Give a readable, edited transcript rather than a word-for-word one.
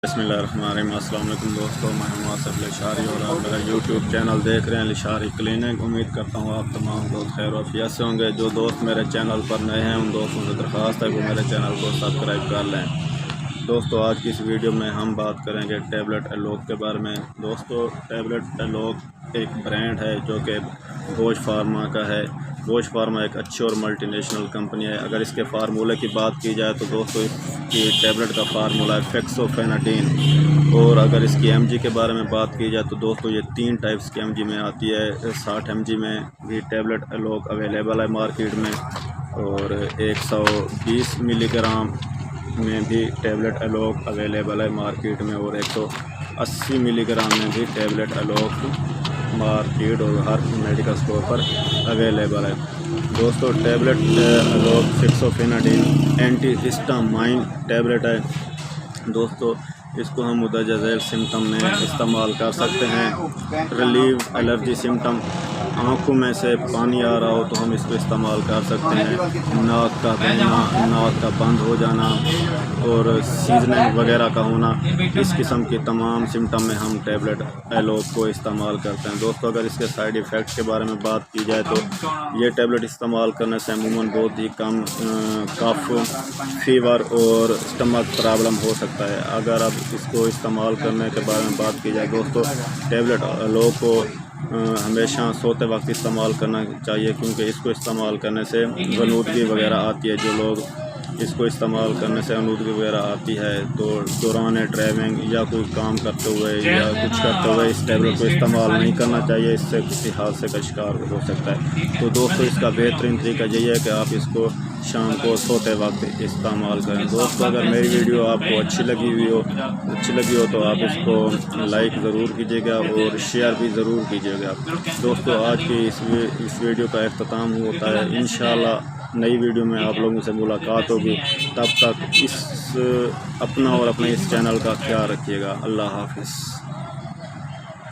बिस्मिल्लाहिर्रहमानिर्रहीम। अस्सलाम वालेकुम दोस्तों, मैं हूं आसिफ लशारी और आप मेरा यूट्यूब चैनल देख रहे हैं लशारी क्लिनिक। उम्मीद करता हूं आप तमाम दोस्त खैर वफियत से होंगे। जो दोस्त मेरे चैनल पर नए हैं उन दोस्तों से दरख्वास्त है कि मेरे चैनल को सब्सक्राइब कर लें। दोस्तों आज की इस वीडियो में हम बात करेंगे टैबलेट एलोक के बारे में। दोस्तों टैबलेट एलोक एक ब्रांड है जो कि गोश फार्मा का है। गोश फार्मा एक अच्छी और मल्टीनेशनल कंपनी है। अगर इसके फार्मूले की बात की जाए तो दोस्तों इसकी टैबलेट का फार्मूला है फेक्सोफेनाडिन। और अगर इसकी एमजी के बारे में बात की जाए तो दोस्तों ये 3 टाइप्स की एमजी में आती है। 60 एमजी में भी टैबलेट एलोक अवेलेबल है मार्केट में, और 120 मिलीग्राम में भी टैबलेट एलोक अवेलेबल है मार्केट में, और 180 मिलीग्राम में भी टैबलेट एलोक मार्केट और हर मेडिकल स्टोर पर अवेलेबल है। दोस्तों टैबलेट एलोक फेक्सोफेनाडिन एंटी हिस्टामाइन टैबलेट है। दोस्तों इसको हम मुदर्ज झैल सिम्टम में इस्तेमाल कर सकते हैं। रिलीव एलर्जी सिम्टम, आँखों में से पानी आ रहा हो तो हम इसको इस्तेमाल कर सकते हैं। नाक का बहना, नाक का बंद हो जाना और सीजनिंग वगैरह का होना, इस किस्म की तमाम सिम्टम में हम टैबलेट एलोक को इस्तेमाल करते हैं। दोस्तों अगर इसके साइड इफ़ेक्ट के बारे में बात की जाए तो ये टैबलेट इस्तेमाल करने से अमूमन बहुत ही कम कफ, फीवर और स्टमक प्रॉब्लम हो सकता है। अगर अब इसको इस्तेमाल करने के बारे में बात की जाए दोस्तों, टैबलेट एलोक को हमेशा सोते वक्त इस्तेमाल करना चाहिए, क्योंकि इसको इस्तेमाल करने से वनूदगी वगैरह आती है। जो लोग इसको इस्तेमाल करने से वनूदगी वगैरह आती है तो दौरान ड्राइविंग या कोई काम करते हुए या कुछ करते हुए इस टैबलेट को इस्तेमाल नहीं करना चाहिए, इससे किसी हादसे का शिकार हो सकता है। तो दोस्तों इसका बेहतरीन तरीका यही है कि आप इसको शाम को सोते वक्त इस्तेमाल करें। दोस्तों अगर मेरी वीडियो आपको अच्छी लगी हो तो आप इसको लाइक ज़रूर कीजिएगा और शेयर भी ज़रूर कीजिएगा। दोस्तों आज की इस वीडियो का अख्ताम होता है। इंशाल्लाह नई वीडियो में आप लोगों से मुलाकात होगी। तब तक अपना और अपने इस चैनल का ख्याल रखिएगा। अल्लाह हाफिज़।